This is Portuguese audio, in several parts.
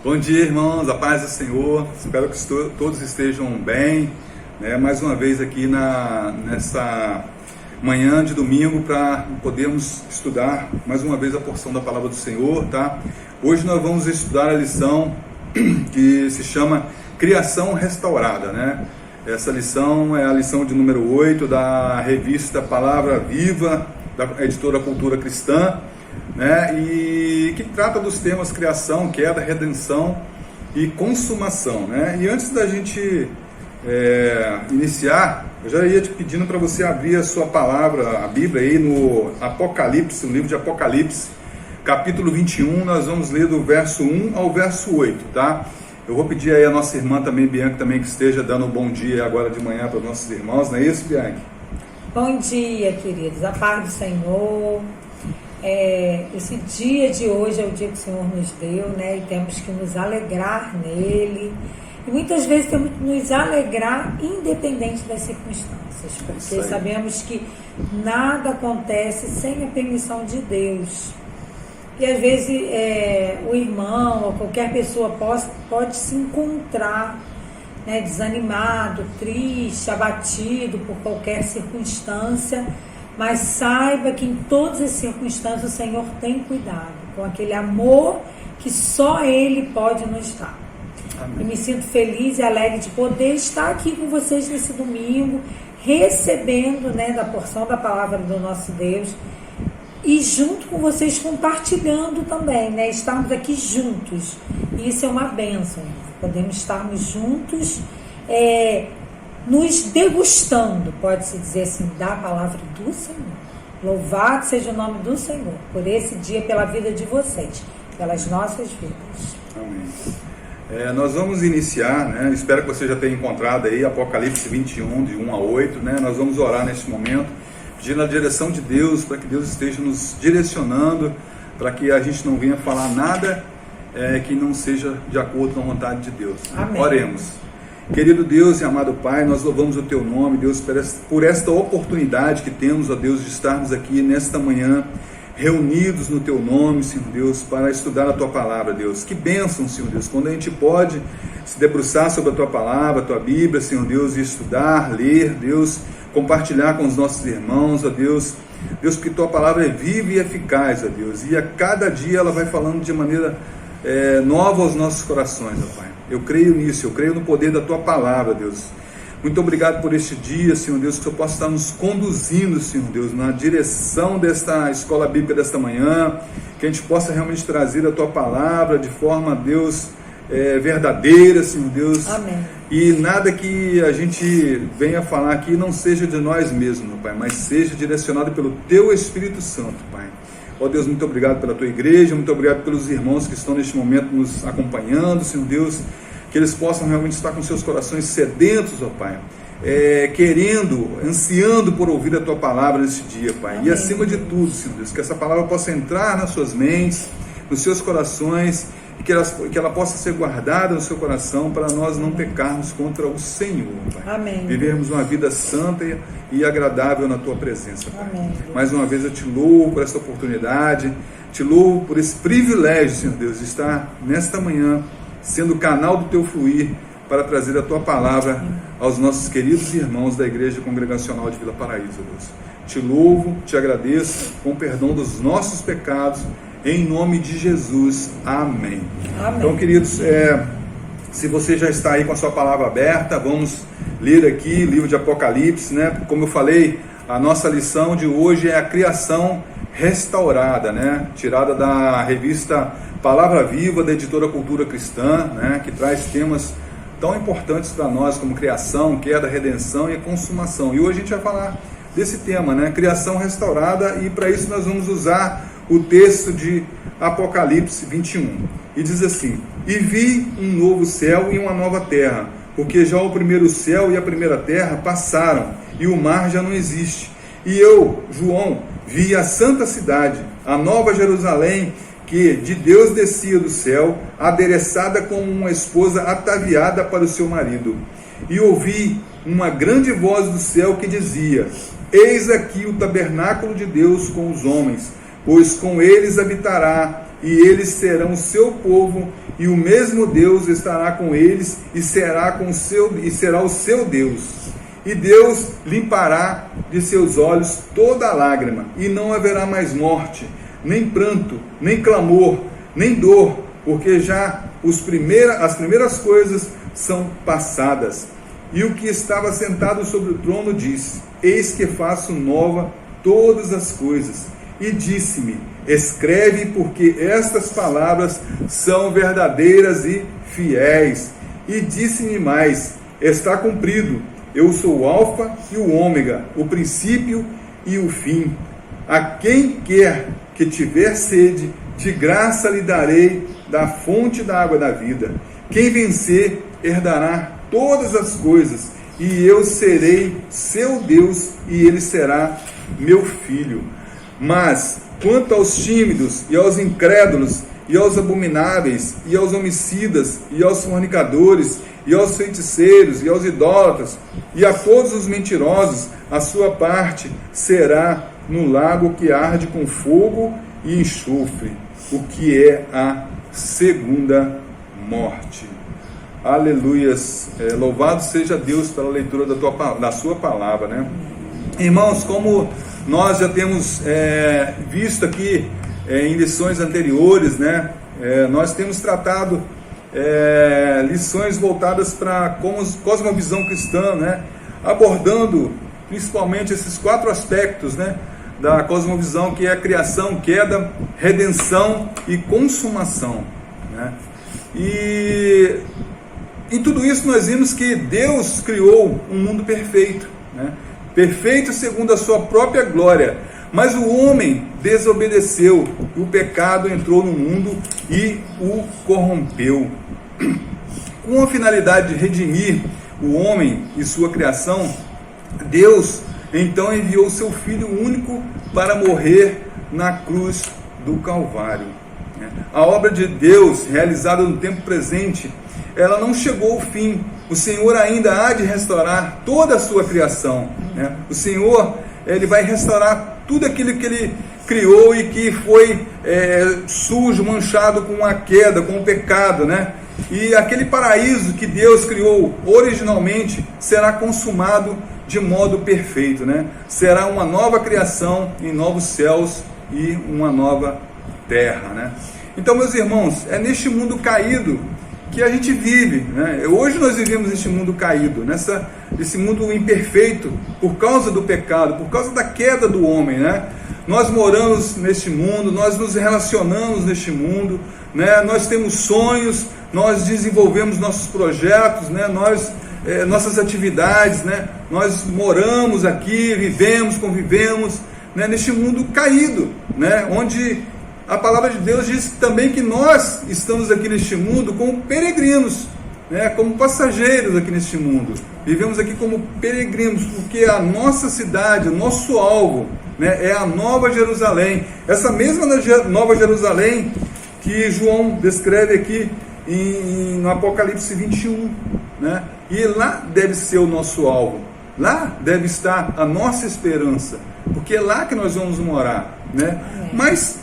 Bom dia, irmãos, a paz do Senhor. Espero que todos estejam bem, né? Mais uma vez aqui nessa manhã de domingo para podermos estudar mais uma vez a porção da palavra do Senhor, tá? Hoje nós vamos estudar a lição que se chama Criação Restaurada, né? Essa lição é a lição de número 8 da revista Palavra Viva, da editora Cultura Cristã, né? E que trata dos temas criação, queda, redenção e consumação, né? E antes da gente iniciar, eu já ia te pedindo para você abrir a sua palavra, a Bíblia aí no Apocalipse, no livro de Apocalipse, capítulo 21, nós vamos ler do verso 1 ao verso 8, tá? Eu vou pedir aí a nossa irmã também, Bianca, também que esteja dando um bom dia agora de manhã para os nossos irmãos, não é isso, Bianca? Bom dia, queridos, a paz do Senhor. Esse dia de hoje é o dia que o Senhor nos deu, né? E temos que nos alegrar nele. E muitas vezes temos que nos alegrar independente das circunstâncias, porque sabemos que nada acontece sem a permissão de Deus. E às vezes o irmão ou qualquer pessoa pode se encontrar, né, desanimado, triste, abatido por qualquer circunstância, mas saiba que em todas as circunstâncias o Senhor tem cuidado, com aquele amor que só Ele pode nos dar. Amém. Eu me sinto feliz e alegre de poder estar aqui com vocês nesse domingo, recebendo, né, da porção da palavra do nosso Deus, e junto com vocês compartilhando também, né? Estarmos aqui juntos. E isso é uma bênção. Podemos estarmos juntos, nos degustando, pode-se dizer assim, da palavra do Senhor. Louvado seja o nome do Senhor por esse dia, pela vida de vocês, pelas nossas vidas. Amém. Nós vamos iniciar, né? Espero que você já tenha encontrado aí Apocalipse 21, de 1 a 8, né? Nós vamos orar neste momento, pedindo a direção de Deus, para que Deus esteja nos direcionando, para que a gente não venha falar nada que não seja de acordo com a vontade de Deus. Amém. Oremos. Querido Deus e amado Pai, nós louvamos o Teu nome, Deus, por esta oportunidade que temos, ó Deus, de estarmos aqui nesta manhã, reunidos no Teu nome, Senhor Deus, para estudar a Tua palavra, Deus. Que bênção, Senhor Deus, quando a gente pode se debruçar sobre a Tua palavra, a Tua Bíblia, Senhor Deus, e estudar, ler, Deus, compartilhar com os nossos irmãos, ó Deus. Deus, porque Tua palavra é viva e eficaz, ó Deus, e a cada dia ela vai falando de maneira nova aos nossos corações, ó Pai. Eu creio nisso, eu creio no poder da Tua palavra, Deus. Muito obrigado por este dia, Senhor Deus, que o Senhor possa estar nos conduzindo, Senhor Deus, na direção desta escola bíblica desta manhã, que a gente possa realmente trazer a Tua palavra de forma, Deus, verdadeira, Senhor Deus. Amém. E nada que a gente venha falar aqui não seja de nós mesmos, Pai, mas seja direcionado pelo Teu Espírito Santo, Pai. Ó Deus, muito obrigado pela Tua igreja, muito obrigado pelos irmãos que estão neste momento nos acompanhando, Senhor Deus, que eles possam realmente estar com seus corações sedentos, ó Pai, querendo, ansiando por ouvir a Tua palavra nesse dia, Pai. Amém. E acima de tudo, Senhor Deus, que essa palavra possa entrar nas suas mentes, nos seus corações, e que ela possa ser guardada no seu coração para nós não pecarmos contra o Senhor, Pai. Amém. Vivermos uma vida santa e agradável na Tua presença, Pai. Amém. Mais uma vez eu te louvo por esta oportunidade, te louvo por esse privilégio, Senhor Deus, de estar nesta manhã sendo o canal do Teu fluir para trazer a Tua palavra aos nossos queridos irmãos da Igreja Congregacional de Vila Paraíso, Deus. Te louvo, te agradeço, com perdão dos nossos pecados, em nome de Jesus, amém. Amém. Então, queridos, se você já está aí com a sua palavra aberta, vamos ler aqui livro de Apocalipse, né? Como eu falei, a nossa lição de hoje é a criação restaurada, né? Tirada da revista Palavra Viva, da editora Cultura Cristã, né? Que traz temas tão importantes para nós como criação, queda, redenção e consumação. E hoje a gente vai falar desse tema, né? Criação restaurada, e para isso nós vamos usar o texto de Apocalipse 21, e diz assim: e vi um novo céu e uma nova terra, porque já o primeiro céu e a primeira terra passaram, e o mar já não existe. E eu, João, vi a santa cidade, a nova Jerusalém, que de Deus descia do céu, adereçada como uma esposa ataviada para o seu marido. E ouvi uma grande voz do céu que dizia: eis aqui o tabernáculo de Deus com os homens, pois com eles habitará, e eles serão o seu povo, e o mesmo Deus estará com eles, e será o seu Deus. E Deus limpará de seus olhos toda lágrima, e não haverá mais morte, nem pranto, nem clamor, nem dor, porque já as primeiras coisas são passadas. E o que estava sentado sobre o trono disse: eis que faço nova todas as coisas. E disse-me: escreve, porque estas palavras são verdadeiras e fiéis. E disse-me mais: está cumprido. Eu sou o Alfa e o Ômega, o princípio e o fim. A quem quer que tiver sede, de graça lhe darei da fonte da água da vida. Quem vencer herdará todas as coisas, e eu serei seu Deus, e ele será meu filho. Mas quanto aos tímidos, e aos incrédulos, e aos abomináveis, e aos homicidas, e aos fornicadores, e aos feiticeiros, e aos idólatras, e a todos os mentirosos, a sua parte será no lago que arde com fogo e enxofre, o que é a segunda morte. Aleluias, louvado seja Deus pela leitura da sua palavra, né? Irmãos, como nós já temos visto aqui em lições anteriores, né? Nós temos tratado lições voltadas para a cosmovisão cristã, né? Abordando principalmente esses 4 aspectos, né, da cosmovisão, que é a criação, queda, redenção e consumação, né? E em tudo isso nós vimos que Deus criou um mundo perfeito, né? Perfeito segundo a sua própria glória, mas o homem desobedeceu, e o pecado entrou no mundo e o corrompeu. Com a finalidade de redimir o homem e sua criação, Deus então enviou o seu Filho único para morrer na cruz do Calvário. A obra de Deus, realizada no tempo presente, ela não chegou ao fim. O Senhor ainda há de restaurar toda a sua criação, né? O Senhor, Ele vai restaurar tudo aquilo que Ele criou e que foi sujo, manchado com a queda, com o pecado, né? E aquele paraíso que Deus criou originalmente será consumado de modo perfeito, né? Será uma nova criação em novos céus e uma nova terra, né? Então, meus irmãos, é neste mundo caído que a gente vive, né? Hoje nós vivemos neste mundo caído, nesse mundo imperfeito, por causa do pecado, por causa da queda do homem, né? Nós moramos neste mundo, nós nos relacionamos neste mundo, né? Nós temos sonhos, nós desenvolvemos nossos projetos, né? Nossas atividades, né? Nós moramos aqui, vivemos, convivemos, né? Neste mundo caído, né? Onde a palavra de Deus diz também que nós estamos aqui neste mundo como peregrinos, né? Como passageiros aqui neste mundo. Vivemos aqui como peregrinos, porque a nossa cidade, o nosso alvo, né, é a Nova Jerusalém. Essa mesma Nova Jerusalém que João descreve aqui no Apocalipse 21, né? E lá deve ser o nosso alvo, lá deve estar a nossa esperança, porque é lá que nós vamos morar, né? Mas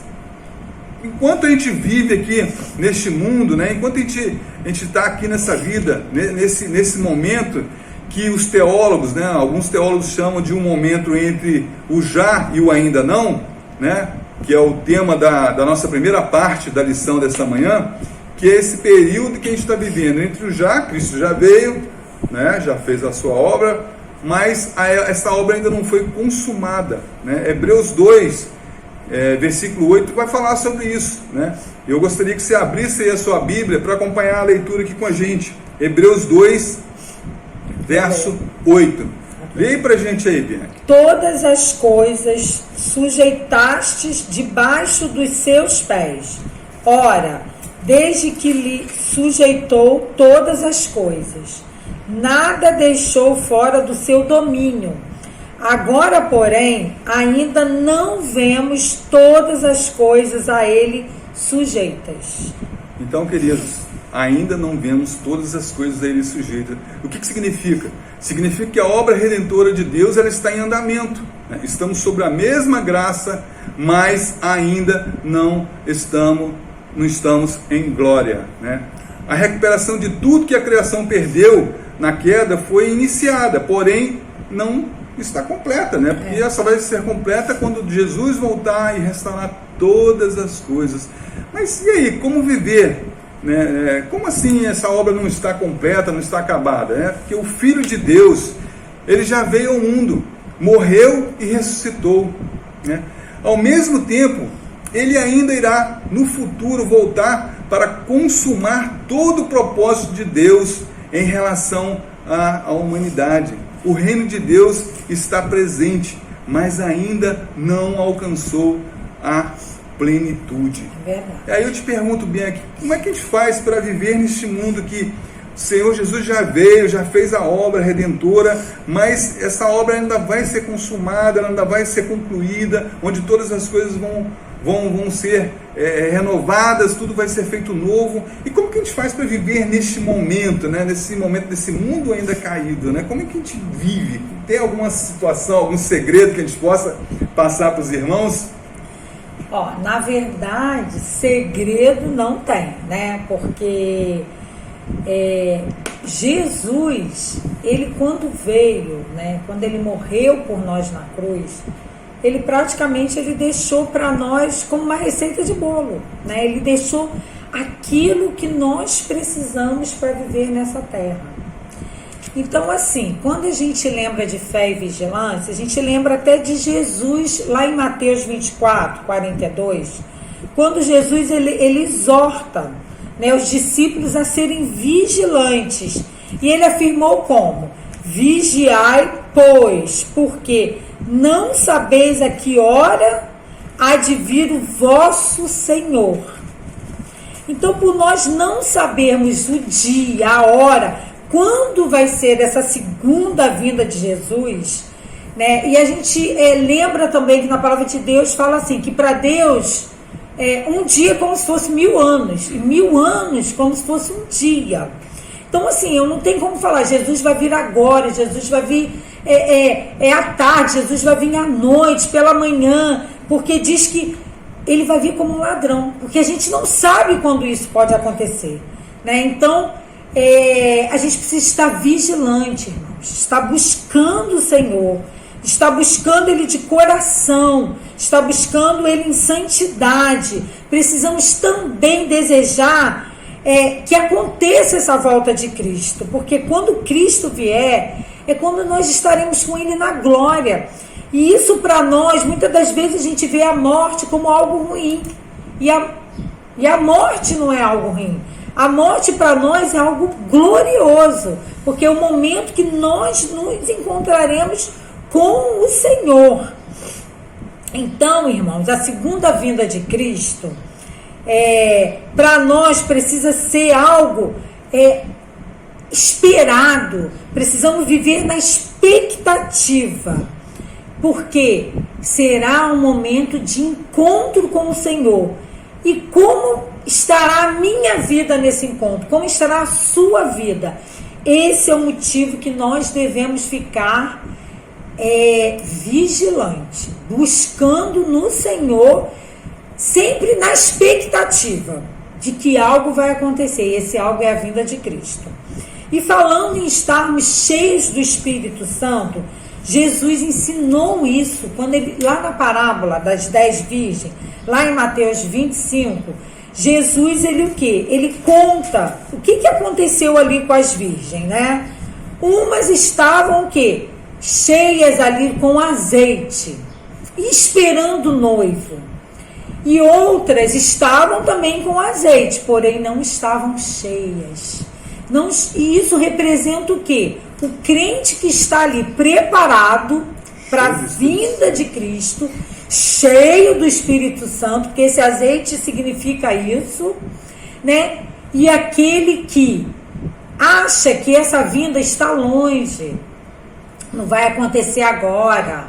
enquanto a gente vive aqui neste mundo, né? Enquanto a gente está aqui nessa vida, nesse momento que os teólogos, né? Alguns teólogos chamam de um momento entre o já e o ainda não, né? Que é o tema da nossa primeira parte da lição desta manhã, que é esse período que a gente está vivendo entre o já, Cristo já veio, né? Já fez a sua obra, mas essa obra ainda não foi consumada, né? Hebreus 2, versículo 8 vai falar sobre isso, né? Eu gostaria que você abrisse aí a sua Bíblia para acompanhar a leitura aqui com a gente. Hebreus 2, verso 8. Leia para a gente aí, Bianca. Todas as coisas sujeitastes debaixo dos seus pés. Ora, desde que lhe sujeitou todas as coisas, nada deixou fora do seu domínio. Agora, porém, ainda não vemos todas as coisas a ele sujeitas. Então, queridos, ainda não vemos todas as coisas a ele sujeitas. O que significa? Significa que a obra redentora de Deus, ela está em andamento, né? Estamos sobre a mesma graça, mas ainda não estamos não estamos em glória, né? A recuperação de tudo que a criação perdeu na queda foi iniciada, porém não está completa, né? Porque ela só vai ser completa quando Jesus voltar e restaurar todas as coisas. Mas e aí, como viver? Né? Como assim essa obra não está completa, não está acabada? Porque o Filho de Deus, ele já veio ao mundo, morreu e ressuscitou, né? Ao mesmo tempo, ele ainda irá no futuro voltar para consumar todo o propósito de Deus em relação à humanidade. O reino de Deus está presente, mas ainda não alcançou a plenitude. Aí eu te pergunto, Bianchi, como é que a gente faz para viver neste mundo que o Senhor Jesus já veio, já fez a obra redentora, mas essa obra ainda vai ser consumada, ela ainda vai ser concluída, onde todas as coisas vão ser renovadas, tudo vai ser feito novo. E como que a gente faz para viver neste momento, né? Nesse momento desse mundo ainda caído, né? Como é que a gente vive? Tem alguma situação, algum segredo que a gente possa passar para os irmãos? Na verdade, segredo não tem, né? Porque Jesus, ele quando veio, né? Quando ele morreu por nós na cruz, ele praticamente deixou para nós como uma receita de bolo, né? Ele deixou aquilo que nós precisamos para viver nessa terra. Então, assim, quando a gente lembra de fé e vigilância, a gente lembra até de Jesus, lá em Mateus 24, 42, quando Jesus ele exorta, né, os discípulos a serem vigilantes. E ele afirmou como? Vigiai, pois, porque não sabeis a que hora há de vir o vosso Senhor. Então, por nós não sabermos o dia, a hora, quando vai ser essa segunda vinda de Jesus, né? E a gente lembra também que na palavra de Deus fala assim, que para Deus um dia é como se fosse 1000 anos, e 1000 anos como se fosse um dia. Então, assim, eu não tenho como falar, Jesus vai vir agora, Jesus vai vir à tarde, Jesus vai vir à noite, pela manhã, porque diz que ele vai vir como um ladrão, porque a gente não sabe quando isso pode acontecer, né? Então, a gente precisa estar vigilante, irmãos, estar buscando o Senhor, estar buscando Ele de coração, estar buscando Ele em santidade. Precisamos também desejar que aconteça essa volta de Cristo, porque quando Cristo vier, é quando nós estaremos com Ele na glória. E isso para nós, muitas das vezes a gente vê a morte como algo ruim, e a morte não é algo ruim. A morte para nós é algo glorioso, porque é o momento que nós nos encontraremos com o Senhor. Então, irmãos, a segunda vinda de Cristo, para nós precisa ser algo esperado. Precisamos viver na expectativa, porque será um momento de encontro com o Senhor. E como estará a minha vida nesse encontro? Como estará a sua vida? Esse é o motivo que nós devemos ficar vigilante, buscando no Senhor, sempre na expectativa de que algo vai acontecer. Esse algo é a vinda de Cristo. E falando em estarmos cheios do Espírito Santo, Jesus ensinou isso quando ele, lá na parábola das 10 virgens, lá em Mateus 25, Jesus, ele o quê? Ele conta o que aconteceu ali com as virgens, né? Umas estavam o quê? Cheias ali com azeite, esperando o noivo. E outras estavam também com azeite, porém não estavam cheias. E isso representa o quê? O crente que está ali preparado para a vinda de Cristo, cheio do Espírito Santo, porque esse azeite significa isso, né? E aquele que acha que essa vinda está longe, não vai acontecer agora,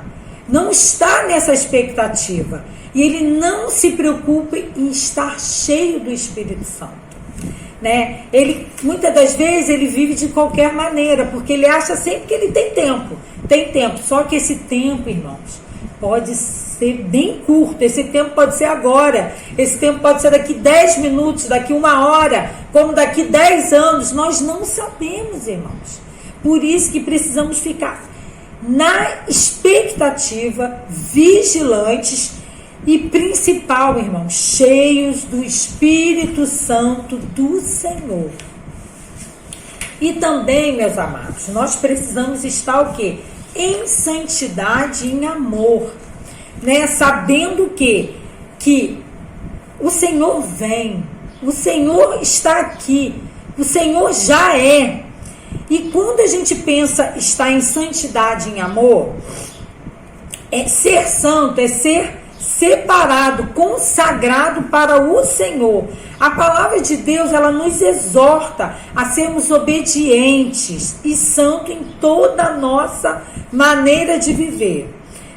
não está nessa expectativa, e ele não se preocupa em estar cheio do Espírito Santo, né? Ele, muitas das vezes, ele vive de qualquer maneira, porque ele acha sempre que ele tem tempo, só que esse tempo, irmãos, pode ser bem curto, esse tempo pode ser agora, esse tempo pode ser daqui 10 minutos, daqui 1 hora, como daqui 10 anos, nós não sabemos, irmãos. Por isso que precisamos ficar na expectativa, vigilantes e principal, irmãos, cheios do Espírito Santo do Senhor. E também, meus amados, nós precisamos estar o quê? Em santidade e em amor, né? Sabendo que o Senhor vem, o Senhor está aqui, o Senhor já é. E quando a gente pensa estar em santidade e em amor, é ser santo, é ser separado, consagrado para o Senhor. A palavra de Deus, ela nos exorta a sermos obedientes e santos em toda a nossa maneira de viver.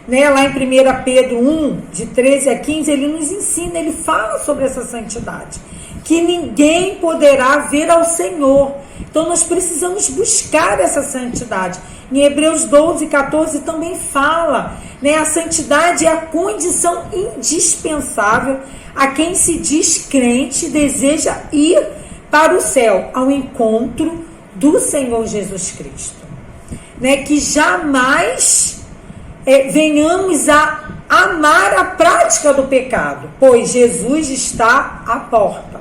Né? Lá em 1 Pedro 1, de 13 a 15, ele nos ensina, ele fala sobre essa santidade, que ninguém poderá ver ao Senhor. Então nós precisamos buscar essa santidade. Em Hebreus 12, 14 também fala, né? A santidade é a condição indispensável a quem se diz crente e deseja ir para o céu, ao encontro do Senhor Jesus Cristo. Né? Que jamais venhamos a amar a prática do pecado, pois Jesus está à porta.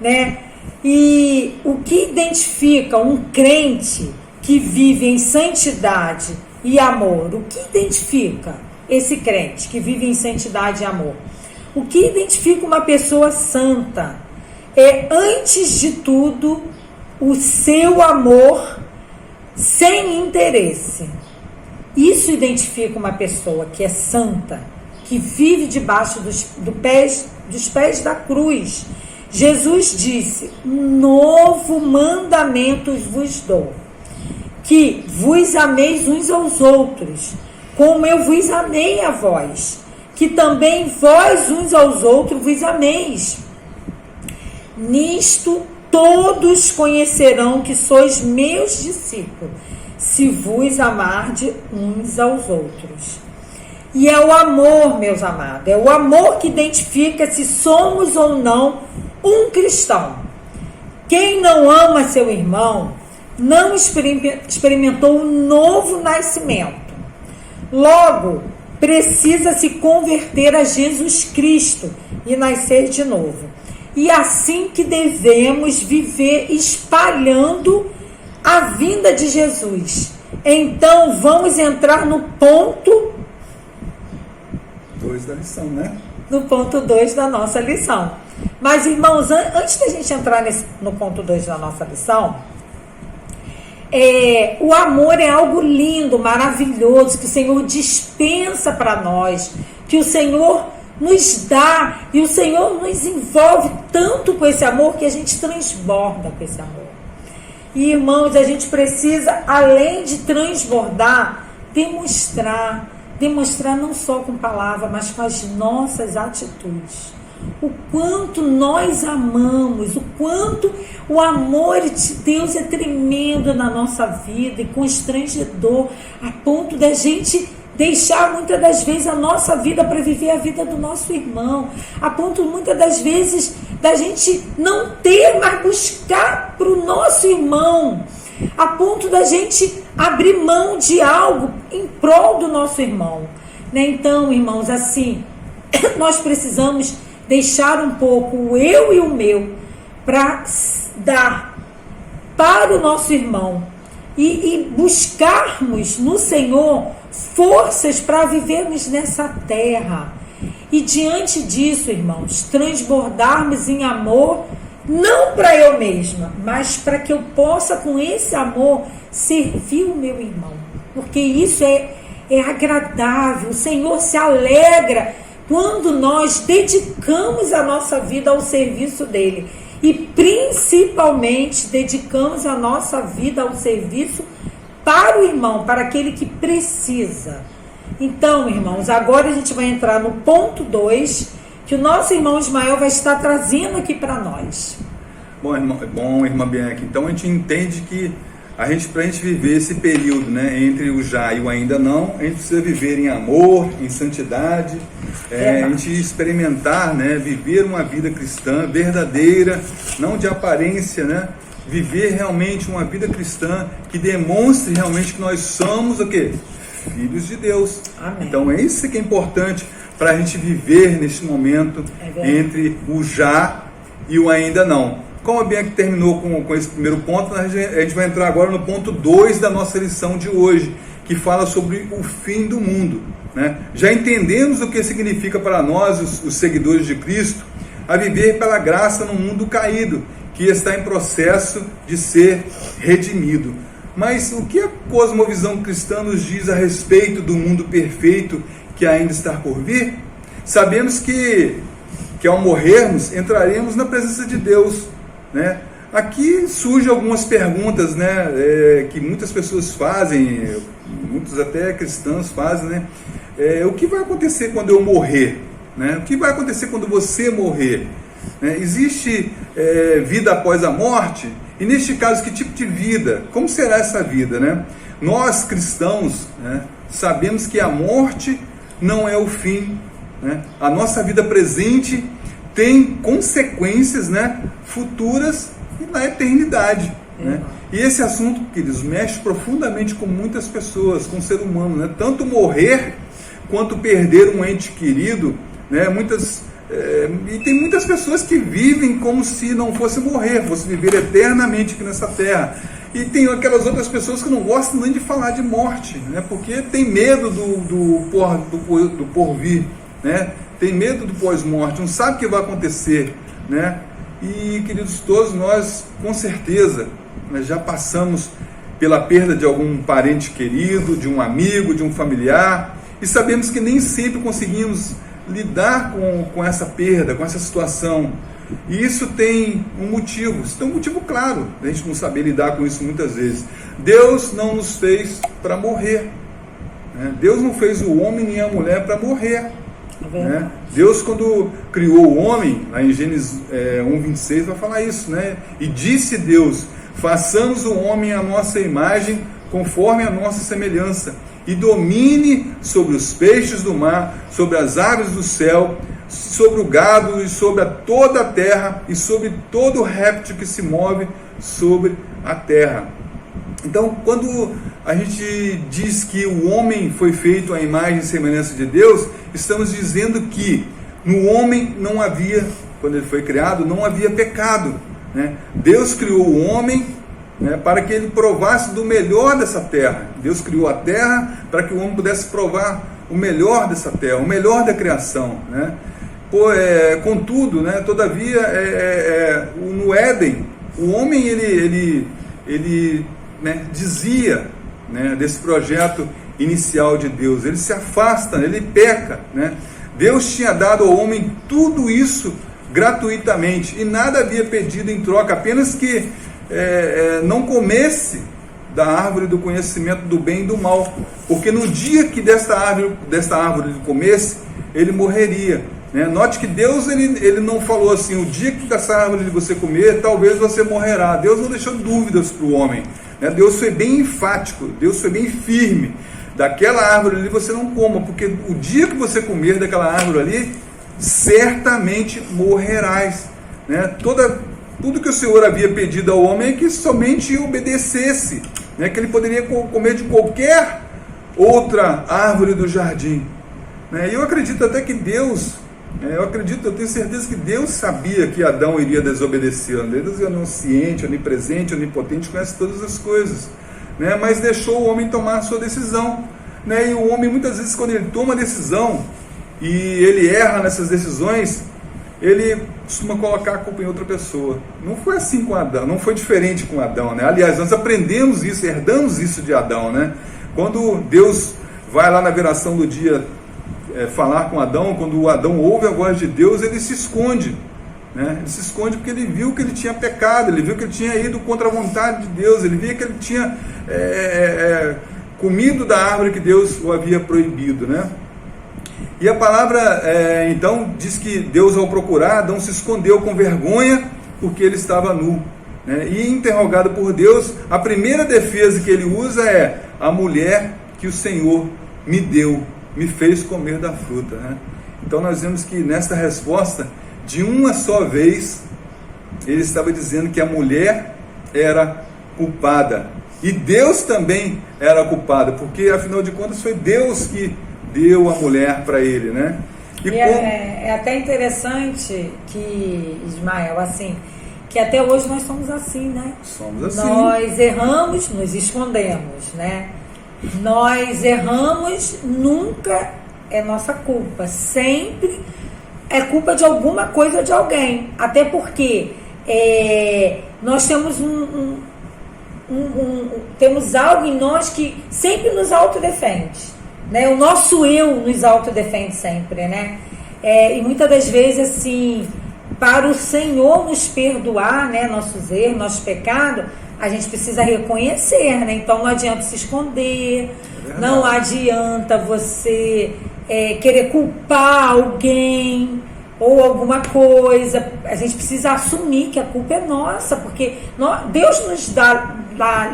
Né? E o que identifica um crente que vive em santidade e amor? O que identifica esse crente que vive em santidade e amor? O que identifica uma pessoa santa é, antes de tudo, o seu amor sem interesse. Isso identifica uma pessoa que é santa, que vive debaixo dos pés da cruz. Jesus disse: novo mandamento vos dou, que vos ameis uns aos outros, como eu vos amei a vós, que também vós uns aos outros vos ameis. Nisto todos conhecerão que sois meus discípulos, se vos amardes uns aos outros. E é o amor, meus amados, é o amor que identifica se somos ou não um cristão. Quem não ama seu irmão não experimentou um novo nascimento. Logo, precisa se converter a Jesus Cristo e nascer de novo. E assim que devemos viver espalhando a vinda de Jesus. Então, vamos entrar no ponto 2 da lição, né? No ponto 2 da nossa lição. Mas, irmãos, antes da gente entrar no ponto 2 da nossa lição, o amor é algo lindo, maravilhoso, que o Senhor dispensa para nós, que o Senhor nos dá, e o Senhor nos envolve tanto com esse amor que a gente transborda com esse amor. E, irmãos, a gente precisa, além de transbordar, demonstrar não só com palavras, mas com as nossas atitudes. O quanto nós amamos, o quanto o amor de Deus é tremendo na nossa vida e constrangedor, a ponto da gente deixar muitas das vezes a nossa vida para viver a vida do nosso irmão, a ponto muitas das vezes da gente não ter, mas buscar para o nosso irmão, a ponto da gente abrir mão de algo em prol do nosso irmão. Né? Então, irmãos, assim, nós precisamos deixar um pouco o eu e o meu para dar para o nosso irmão e buscarmos no Senhor forças para vivermos nessa terra. E diante disso, irmãos, transbordarmos em amor, não para eu mesma, mas para que eu possa, com esse amor, servir o meu irmão. Porque isso é agradável. O Senhor se alegra quando nós dedicamos a nossa vida ao serviço dele. E principalmente dedicamos a nossa vida ao serviço para o irmão, para aquele que precisa. Então, irmãos, agora a gente vai entrar no ponto 2, que o nosso irmão Ismael vai estar trazendo aqui para nós. Bom, irmã Bianca, então a gente entende que pra gente viver esse período, né, entre o já e o ainda não, a gente precisa viver em amor, em santidade, a gente experimentar, né, viver uma vida cristã verdadeira, não de aparência, né, viver realmente uma vida cristã que demonstre realmente que nós somos o quê? Filhos de Deus. Amém. Então é isso que é importante para a gente viver nesse momento entre o já e o ainda não. Como a Bianca terminou com esse primeiro ponto, a gente vai entrar agora no ponto 2 da nossa lição de hoje, que fala sobre o fim do mundo, né? Já entendemos o que significa para nós, os seguidores de Cristo, a viver pela graça no mundo caído, que está em processo de ser redimido. Mas o que a cosmovisão cristã nos diz a respeito do mundo perfeito que ainda está por vir? Sabemos que ao morrermos, entraremos na presença de Deus, né? Aqui surgem algumas perguntas, né, que muitas pessoas fazem, muitos até cristãos fazem, né? O que vai acontecer quando eu morrer? Né? O que vai acontecer quando você morrer? Existe vida após a morte? E neste caso, que tipo de vida? Como será essa vida, né? Nós cristãos, né, sabemos que a morte não é o fim, né? A nossa vida presente tem consequências, né, futuras e na eternidade, né? E esse assunto, queridos, mexe profundamente com muitas pessoas, com o ser humano, né? Tanto morrer quanto perder um ente querido, né? E tem muitas pessoas que vivem como se não fosse morrer, fosse viver eternamente aqui nessa terra. E tem aquelas outras pessoas que não gostam nem de falar de morte, né? Porque tem medo do porvir, né? Tem medo do pós-morte, não sabe o que vai acontecer, né? E, queridos, todos nós, com certeza, já passamos pela perda de algum parente querido, de um amigo, de um familiar, e sabemos que nem sempre conseguimos lidar com essa perda, com essa situação. E isso tem um motivo, claro, a gente não saber lidar com isso muitas vezes. Deus não nos fez para morrer, né? Deus não fez o homem nem a mulher para morrer, né? Deus, quando criou o homem, lá em Gênesis 1:26, vai falar isso, né? E disse Deus: façamos o homem à nossa imagem, conforme a nossa semelhança, e domine sobre os peixes do mar, sobre as aves do céu, sobre o gado e sobre toda a terra, e sobre todo réptil que se move sobre a terra. Então, quando a gente diz que o homem foi feito à imagem e semelhança de Deus, estamos dizendo que no homem não havia, quando ele foi criado, não havia pecado, né? Deus criou o homem, né, para que ele provasse do melhor dessa terra. Deus criou a terra para que o homem pudesse provar o melhor dessa terra, o melhor da criação, né? Contudo, né, todavia, no Éden, o homem ele dizia, né, desse projeto inicial de Deus, ele se afasta, ele peca, né? Deus tinha dado ao homem tudo isso gratuitamente e nada havia pedido em troca, apenas que não comesse da árvore do conhecimento do bem e do mal, porque no dia que desta árvore ele comesse, ele morreria, né? Note que Deus ele não falou assim: o dia que dessa árvore você comer, talvez você morrerá. Deus não deixou dúvidas para o homem, né? Deus foi bem enfático, Deus foi bem firme: daquela árvore ali você não coma, porque o dia que você comer daquela árvore ali, certamente morrerás, né? Tudo que o Senhor havia pedido ao homem é que somente obedecesse, né? Que ele poderia comer de qualquer outra árvore do jardim, né? E eu acredito até que Deus, eu tenho certeza que Deus sabia que Adão iria desobedecer. Deus é onisciente, onipresente, onipotente, conhece todas as coisas, né? Mas deixou o homem tomar a sua decisão, né? E o homem, muitas vezes, quando ele toma a decisão e ele erra nessas decisões, ele costuma colocar a culpa em outra pessoa. Não foi assim com Adão, não foi diferente com Adão, né? Aliás, nós aprendemos isso, herdamos isso de Adão, né? Quando Deus vai lá na viração do dia falar com Adão, quando o Adão ouve a voz de Deus, ele se esconde, né? Ele se esconde porque ele viu que ele tinha pecado, ele viu que ele tinha ido contra a vontade de Deus, ele via que ele tinha comido da árvore que Deus o havia proibido, né? E a palavra, então, diz que Deus, ao procurar, Adão se escondeu com vergonha, porque ele estava nu. né? E interrogado por Deus, a primeira defesa que ele usa é: a mulher que o Senhor me deu, me fez comer da fruta, né? Então nós vemos que nesta resposta, de uma só vez, ele estava dizendo que a mulher era culpada, e Deus também era culpado, porque afinal de contas foi Deus que deu a mulher para ele, né? É até interessante que, Ismael, assim, que até hoje nós somos assim, né? Somos assim. Nós erramos, nos escondemos, né? Nós erramos, nunca é nossa culpa, sempre é culpa de alguma coisa ou de alguém, até porque nós temos temos algo em nós que sempre nos autodefende, né? O nosso eu nos autodefende sempre, né? E muitas das vezes, assim, para o Senhor nos perdoar, né, nossos erros, nossos pecados, a gente precisa reconhecer, né? Então não adianta se esconder, não adianta você querer culpar alguém ou alguma coisa. A gente precisa assumir que a culpa é nossa, porque Deus nos dá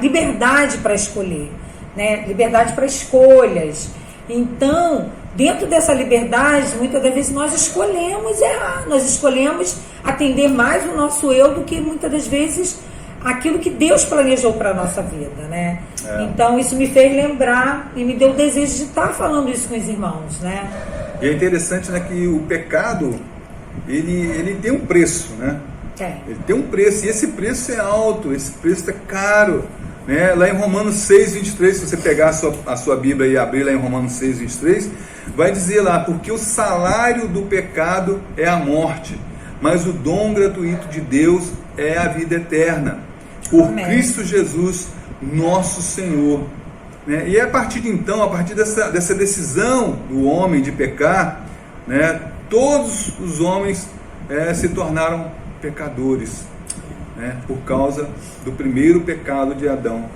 liberdade para escolher, né? Liberdade para escolhas. Então, dentro dessa liberdade, muitas das vezes nós escolhemos errar, nós escolhemos atender mais o nosso eu do que muitas das vezes aquilo que Deus planejou para a nossa vida, né? Então isso me fez lembrar e me deu o desejo de estar falando isso com os irmãos, né? E é interessante, né, que o pecado, ele tem um preço, né? Ele tem um preço, e esse preço é alto, esse preço é caro, né? Lá em Romanos 6:23, se você pegar a sua Bíblia e abrir lá em Romanos 6:23, vai dizer lá: porque o salário do pecado é a morte, mas o dom gratuito de Deus é a vida eterna, por Amém. Cristo Jesus, nosso Senhor. Né? E a partir de então, a partir dessa decisão do homem de pecar, né, todos os homens se tornaram pecadores, né, por causa do primeiro pecado de Adão.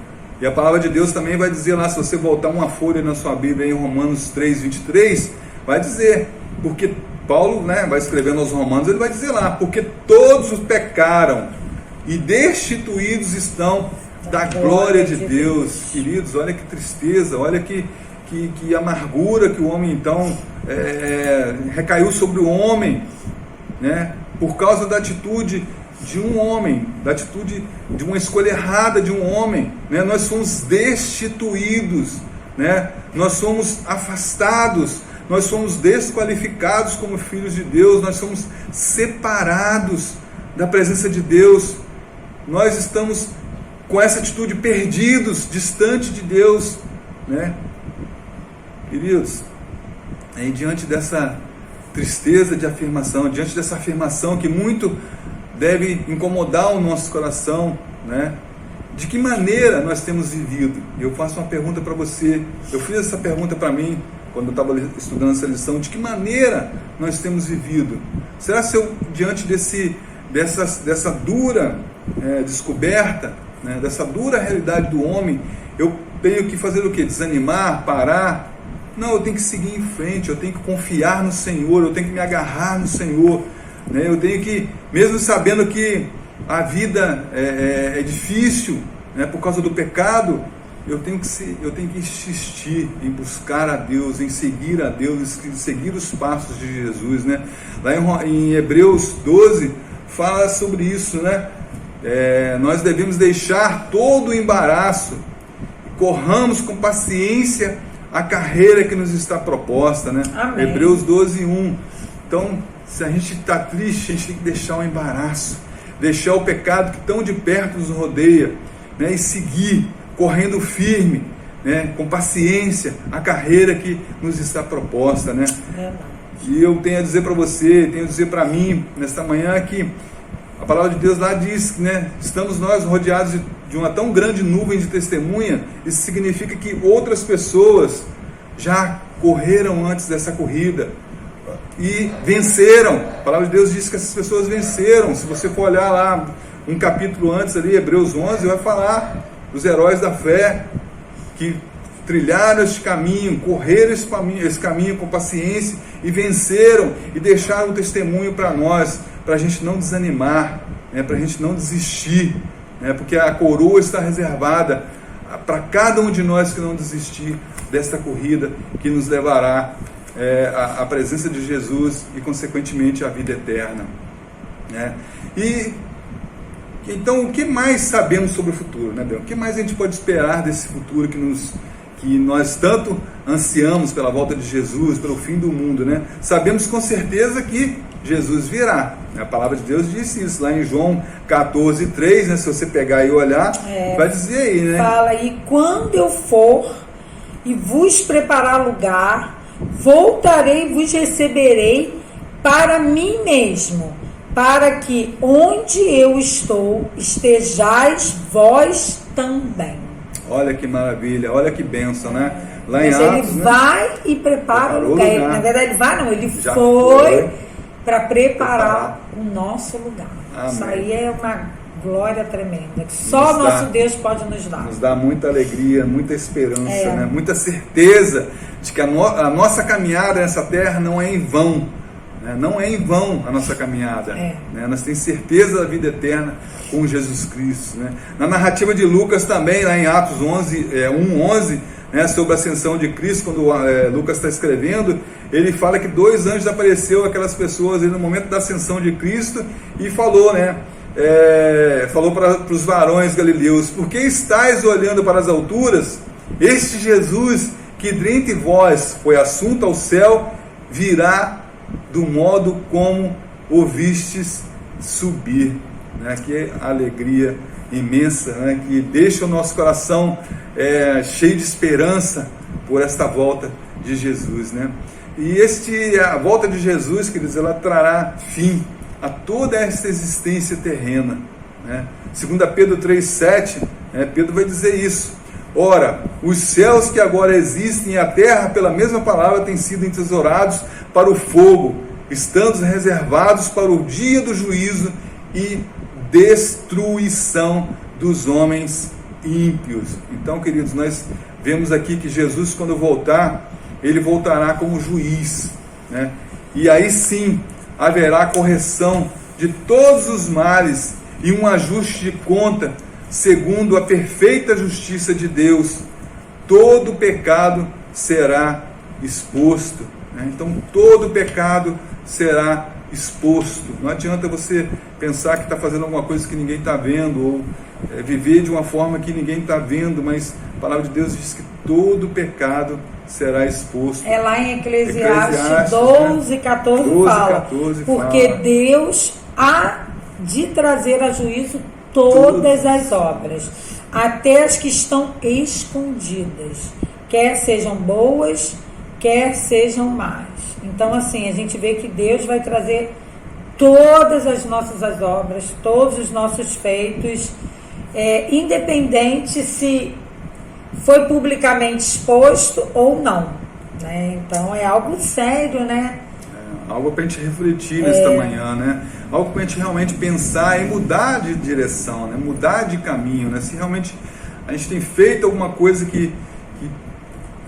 E a palavra de Deus também vai dizer lá, se você voltar uma folha na sua Bíblia em Romanos 3:23, vai dizer, porque Paulo, né, vai escrevendo aos Romanos, ele vai dizer lá: porque todos os pecaram e destituídos estão da glória de Deus. Queridos, olha que tristeza, olha que amargura que o homem então recaiu sobre o homem, né, por causa da atitude de um homem, da atitude de uma escolha errada de um homem, né? Nós somos destituídos, né? Nós somos afastados, nós somos desqualificados como filhos de Deus, nós somos separados da presença de Deus, nós estamos com essa atitude perdidos, distante de Deus, né? Queridos, diante dessa tristeza de afirmação, diante dessa afirmação que muito deve incomodar o nosso coração, né? De que maneira nós temos vivido? Eu faço uma pergunta para você, eu fiz essa pergunta para mim quando eu estava estudando essa lição: de que maneira nós temos vivido? Será que eu, diante dessa dura descoberta, né, dessa dura realidade do homem, eu tenho que fazer o quê? Desanimar, parar? Não, eu tenho que seguir em frente, eu tenho que confiar no Senhor, eu tenho que me agarrar no Senhor, né? Eu tenho que, mesmo sabendo que a vida é difícil, né, por causa do pecado, eu tenho que insistir em buscar a Deus, em seguir a Deus, em seguir os passos de Jesus, né? Lá em Hebreus 12 fala sobre isso, né? Nós devemos deixar todo o embaraço, corramos com paciência a carreira que nos está proposta, né? Amém. Hebreus 12:1. Então, se a gente está triste, a gente tem que deixar o embaraço, deixar o pecado que tão de perto nos rodeia, né? E seguir, correndo firme, né? Com paciência, a carreira que nos está proposta, né? E eu tenho a dizer para você, tenho a dizer para mim, nesta manhã, que a palavra de Deus lá diz, né? Estamos nós rodeados de uma tão grande nuvem de testemunha. Isso significa que outras pessoas já correram antes dessa corrida e venceram. A palavra de Deus diz que essas pessoas venceram. Se você for olhar lá um capítulo antes ali, Hebreus 11, vai falar dos heróis da fé que trilharam este caminho, correram esse caminho com paciência e venceram e deixaram um testemunho para nós, para a gente não desanimar, né, para a gente não desistir, né? Porque a coroa está reservada para cada um de nós que não desistir desta corrida que nos levará à presença de Jesus e, consequentemente, à vida eterna, né? E então, o que mais sabemos sobre o futuro, né, Bel? O que mais a gente pode esperar desse futuro que nós tanto ansiamos pela volta de Jesus, pelo fim do mundo, né? Sabemos com certeza que Jesus virá. A palavra de Deus disse isso lá em João 14:3, né? Se você pegar e olhar, vai dizer aí, né? Fala aí, quando eu for e vos preparar lugar, voltarei e vos receberei para mim mesmo, para que onde eu estou, estejais vós também. Olha que maravilha, olha que bênção, né? Lá Mas em Atos, ele vai e prepara o lugar. Na verdade, ele vai não, ele foi para preparar o nosso lugar. Amém. Isso aí é uma glória tremenda, que só nosso Deus pode nos dar. Nos dá muita alegria, muita esperança, né? Muita certeza de que a nossa caminhada nessa terra não é em vão. Não é em vão a nossa caminhada, né? Nós temos certeza da vida eterna com Jesus Cristo, né? Na narrativa de Lucas também, lá em Atos 1:11, né, sobre a ascensão de Cristo, quando Lucas está escrevendo, ele fala que 2 anjos apareceu aquelas pessoas no momento da ascensão de Cristo e falou, né? Falou para os varões galileus: por que estáis olhando para as alturas? Este Jesus que dentre vós foi assunto ao céu virá do modo como o vistes subir, né? Que alegria imensa, né? Que deixa o nosso coração cheio de esperança por esta volta de Jesus, né? E a volta de Jesus, queridos, ela trará fim a toda esta existência terrena, né? 2 Pedro 3,7, né? Pedro vai dizer isso: ora, os céus que agora existem e a terra, pela mesma palavra, têm sido entesourados para o fogo, estando reservados para o dia do juízo e destruição dos homens ímpios. Então, queridos, nós vemos aqui que Jesus, quando voltar, ele voltará como juiz, né? E aí sim haverá correção de todos os males e um ajuste de conta segundo a perfeita justiça de Deus. Todo pecado será exposto, né? Então todo pecado será exposto. Não adianta você pensar que está fazendo alguma coisa que ninguém está vendo, ou viver de uma forma que ninguém está vendo, mas a palavra de Deus diz que todo pecado será exposto. Lá em Eclesiastes 12:14 fala, porque Deus há de trazer a juízo todas as obras, até as que estão escondidas, quer sejam boas, quer sejam más. Então, assim, a gente vê que Deus vai trazer todas as nossas obras, todos os nossos feitos, independente se foi publicamente exposto ou não, né? Então, é algo sério, né? Algo para a gente refletir nesta manhã, né? Algo para a gente realmente pensar e mudar de direção, né? Mudar de caminho, né? Se realmente a gente tem feito alguma coisa que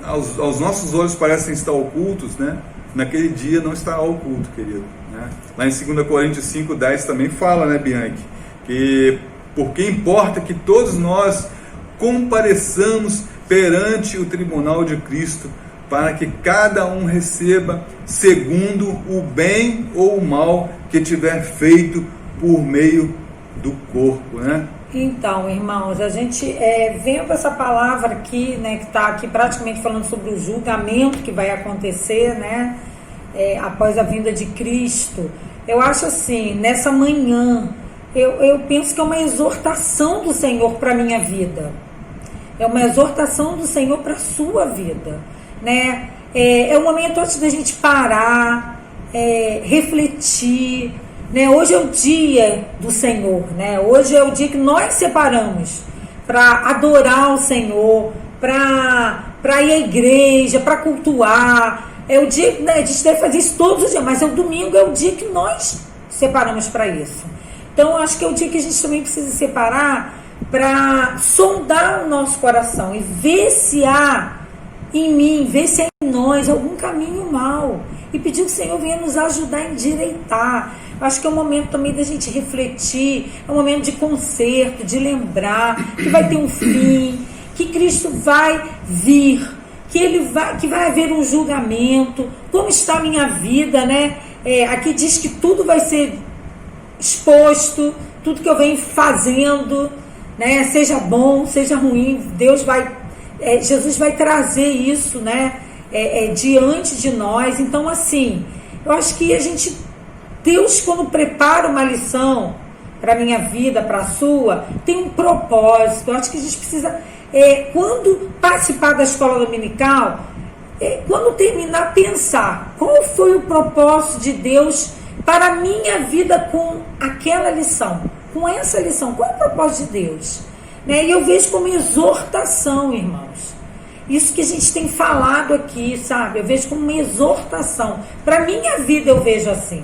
aos nossos olhos parecem estar ocultos, né? Naquele dia não estará oculto, querido, né? Lá em 2 Coríntios 5:10 também fala, né, Bianchi? Que porque importa que todos nós compareçamos perante o tribunal de Cristo, para que cada um receba segundo o bem ou o mal que tiver feito por meio do corpo, né? Então, irmãos, a gente vendo essa palavra aqui, né, que está aqui praticamente falando sobre o julgamento que vai acontecer, né, após a vinda de Cristo, eu acho assim, nessa manhã, eu penso que é uma exortação do Senhor para a minha vida, é uma exortação do Senhor para a sua vida, né? É um momento antes da gente parar, refletir, né? Hoje é o dia do Senhor, né? Hoje é o dia que nós separamos para adorar o Senhor, para ir à igreja, para cultuar. É o dia, né? A gente deve fazer isso todos os dias, mas o domingo é o dia que nós separamos para isso. Então, acho que é o dia que a gente também precisa separar para sondar o nosso coração e ver se há em mim, ver se há em nós algum caminho mau. e pedir que o Senhor venha nos ajudar a endireitar. Acho que é um momento também da gente refletir, é um momento de conserto, de lembrar que vai ter um fim, que Cristo vai vir, que vai haver um julgamento. Como está a minha vida, né? Aqui diz que tudo vai ser exposto, tudo que eu venho fazendo, né? Seja bom, seja ruim, Jesus vai trazer isso, né? Diante de nós. Então, assim, eu acho que Deus, quando prepara uma lição para a minha vida, para a sua, tem um propósito. Eu acho que a gente precisa, quando participar da escola dominical, quando terminar, pensar qual foi o propósito de Deus para a minha vida com aquela lição, com essa lição. Qual é o propósito de Deus? E eu vejo como exortação, irmãos. Isso que a gente tem falado aqui, sabe? Eu vejo como uma exortação. Para a minha vida eu vejo assim.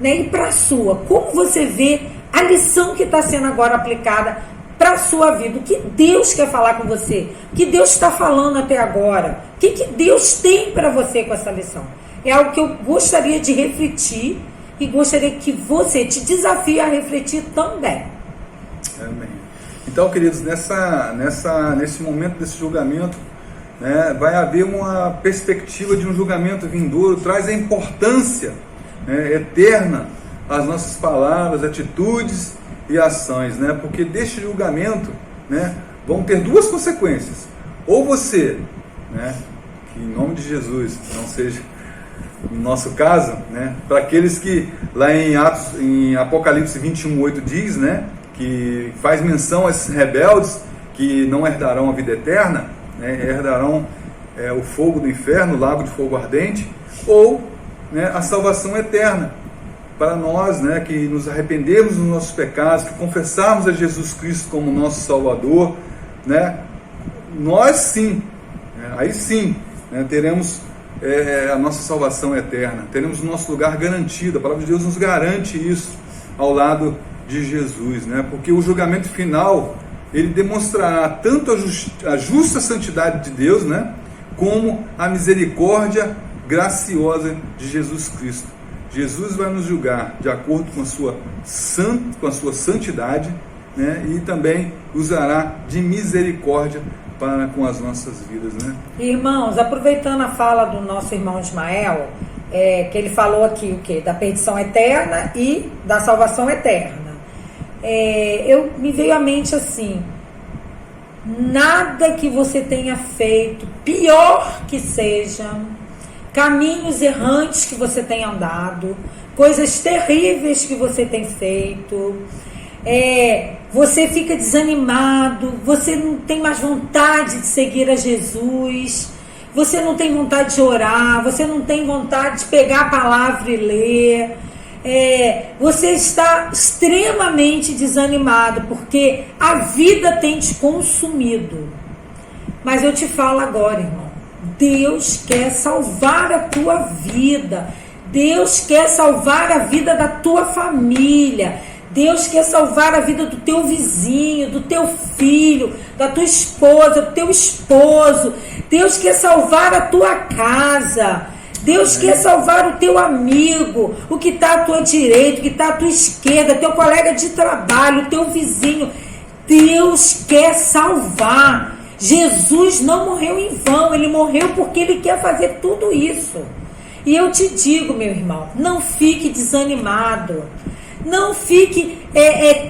E para a sua, como você vê a lição que está sendo agora aplicada para a sua vida? O que Deus quer falar com você? O que Deus está falando até agora? O que Deus tem para você com essa lição? É algo que eu gostaria de refletir e gostaria que você te desafie a refletir também. Amém. Então, queridos, nesse momento desse julgamento, né, vai haver uma perspectiva de um julgamento vindouro, traz a importância, né, eterna às nossas palavras, atitudes e ações, né, porque deste julgamento, né, vão ter duas consequências. Ou você, né, que em nome de Jesus não seja no nosso caso, né, para aqueles que lá em Apocalipse 21:8 diz, né, que faz menção a esses rebeldes que não herdarão a vida eterna, né, herdarão o fogo do inferno, o lago de fogo ardente, ou, né, a salvação eterna para nós, né, que nos arrependemos dos nossos pecados, que confessarmos a Jesus Cristo como nosso Salvador, né, nós sim, né, aí sim, né, teremos a nossa salvação eterna, teremos o nosso lugar garantido. A palavra de Deus nos garante isso ao lado de Jesus, né, porque o julgamento final ele demonstrará tanto a justa santidade de Deus, né, como a misericórdia graciosa de Jesus Cristo. Jesus vai nos julgar de acordo com a sua santidade, né, e também usará de misericórdia para com as nossas vidas, né? Irmãos, aproveitando a fala do nosso irmão Ismael, que ele falou aqui o quê? Da perdição eterna e da salvação eterna. Me veio à mente assim: nada que você tenha feito, pior que seja, caminhos errantes que você tenha andado, coisas terríveis que você tem feito, você fica desanimado, você não tem mais vontade de seguir a Jesus, você não tem vontade de orar, você não tem vontade de pegar a palavra e ler, você está extremamente desanimado porque a vida tem te consumido. Mas eu te falo agora, irmão, Deus quer salvar a tua vida, Deus quer salvar a vida da tua família, Deus quer salvar a vida do teu vizinho, do teu filho, da tua esposa, do teu esposo. Deus quer salvar a tua casa. Deus quer salvar o teu amigo, o que está à tua direita, o que está à tua esquerda, teu colega de trabalho, o teu vizinho. Deus quer salvar. Jesus não morreu em vão, ele morreu porque ele quer fazer tudo isso. E eu te digo, meu irmão, não fique desanimado. Não fique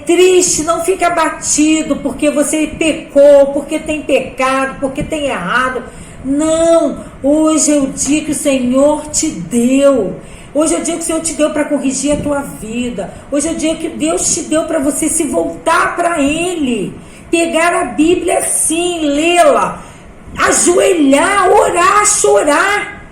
triste, não fique abatido porque você pecou, porque tem pecado, porque tem errado. Não, hoje é o dia que o Senhor te deu. Hoje é o dia que o Senhor te deu para corrigir a tua vida. Hoje é o dia que Deus te deu para você se voltar para Ele. Pegar a Bíblia assim, lê-la, ajoelhar, orar, chorar.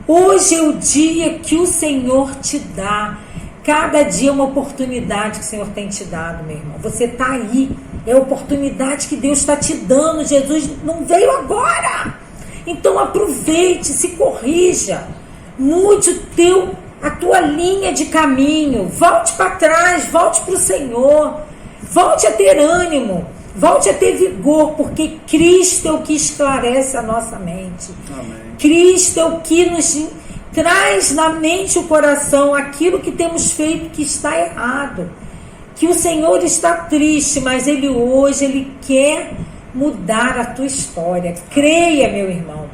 Hoje é o dia que o Senhor te dá. Cada dia é uma oportunidade que o Senhor tem te dado, meu irmão. Você está aí. É a oportunidade que Deus está te dando. Jesus não veio agora. Então aproveite, se corrija. Mude a tua linha de caminho. Volte para trás, volte para o Senhor. Volte a ter ânimo. Volte a ter vigor, porque Cristo é o que esclarece a nossa mente. Amém. Cristo é o que traz na mente o coração aquilo que temos feito que está errado, que o Senhor está triste, mas hoje Ele quer mudar a tua história. Creia, meu irmão,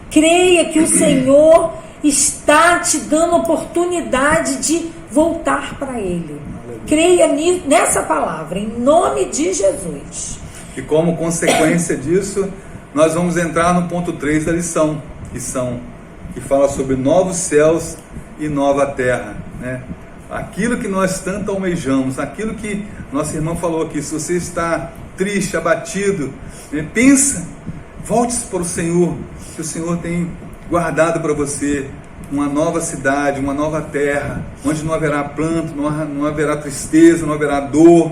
creia que o Senhor está te dando oportunidade de voltar para Ele. Creia nessa palavra, em nome de Jesus. E como consequência disso, nós vamos entrar no ponto 3 da lição, que fala sobre novos céus e nova terra, né? Aquilo que nós tanto almejamos, aquilo que nossa irmã falou aqui. Se você está triste, abatido, né, pensa, volte-se para o Senhor, que o Senhor tem guardado para você uma nova cidade, uma nova terra, onde não haverá pranto, não haverá tristeza, não haverá dor,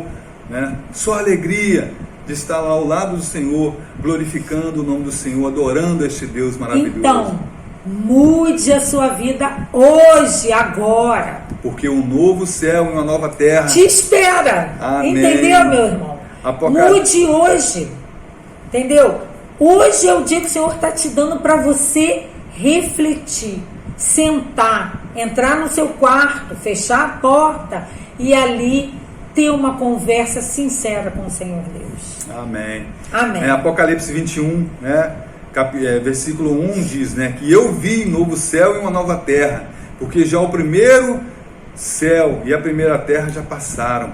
né? Só alegria de estar lá ao lado do Senhor, glorificando o nome do Senhor, adorando este Deus maravilhoso. Então, mude a sua vida hoje, agora. Porque um novo céu e uma nova terra te espera. Amém. Entendeu, meu irmão? Mude hoje. Entendeu? Hoje é o dia que o Senhor está te dando para você refletir, sentar, entrar no seu quarto, fechar a porta e ali ter uma conversa sincera com o Senhor Deus. Amém. Amém. Apocalipse 21, né? Versículo 1 diz, né, que eu vi um novo céu e uma nova terra, porque já o primeiro céu e a primeira terra já passaram,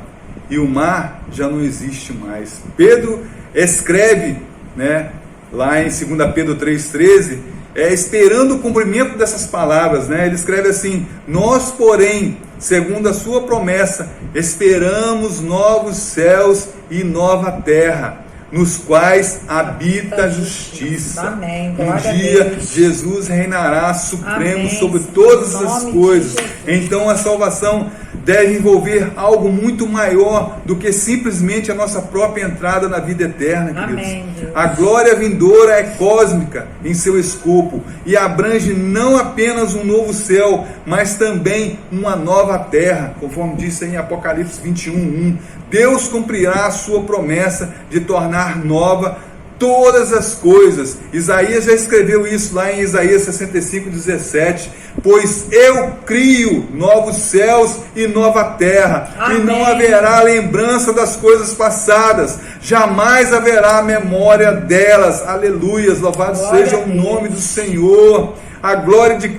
e o mar já não existe mais. Pedro escreve, né, lá em 2 Pedro 3,13, esperando o cumprimento dessas palavras, né? Ele escreve assim: nós, porém, segundo a sua promessa, esperamos novos céus e nova terra, nos quais habita a justiça. Amém. Um dia Jesus reinará supremo sobre todas as coisas. Então a salvação deve envolver algo muito maior do que simplesmente a nossa própria entrada na vida eterna, queridos. Amém, a glória vindoura é cósmica em seu escopo e abrange não apenas um novo céu, mas também uma nova terra, conforme disse em Apocalipse 21:1. Deus cumprirá a sua promessa de tornar nova todas as coisas. Isaías já escreveu isso lá em Isaías 65:17. Pois eu crio novos céus e nova terra. Amém. E não haverá lembrança das coisas passadas, jamais haverá memória delas. Aleluias, louvado seja o nome do Senhor. A glória de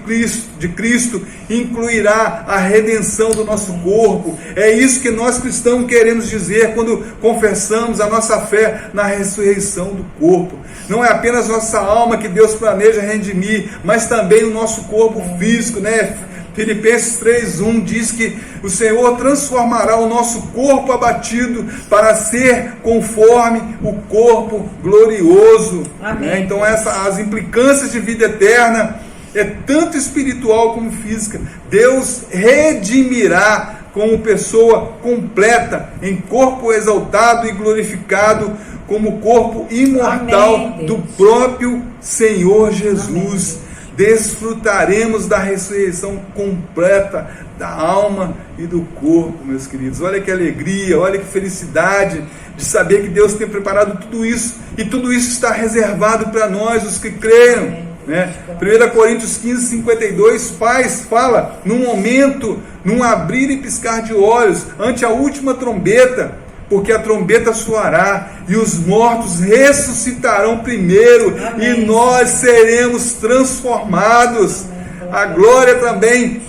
Cristo incluirá a redenção do nosso corpo. É isso que nós cristãos queremos dizer quando confessamos a nossa fé na ressurreição do corpo. Não é apenas nossa alma que Deus planeja redimir, mas também o nosso corpo físico, né? Filipenses 3:1 diz que o Senhor transformará o nosso corpo abatido para ser conforme o corpo glorioso. Né? Então as implicâncias de vida eterna é tanto espiritual como física. Deus redimirá como pessoa completa, em corpo exaltado e glorificado, como corpo imortal do próprio Senhor Jesus. Amém. Desfrutaremos da ressurreição completa da alma e do corpo, meus queridos. Olha que alegria, olha que felicidade de saber que Deus tem preparado tudo isso, e tudo isso está reservado para nós, os que creram. Né? 1 Coríntios 15:52 fala num momento, num abrir e piscar de olhos, ante a última trombeta, porque a trombeta soará e os mortos ressuscitarão primeiro. Amém. E nós seremos transformados. Amém. A glória também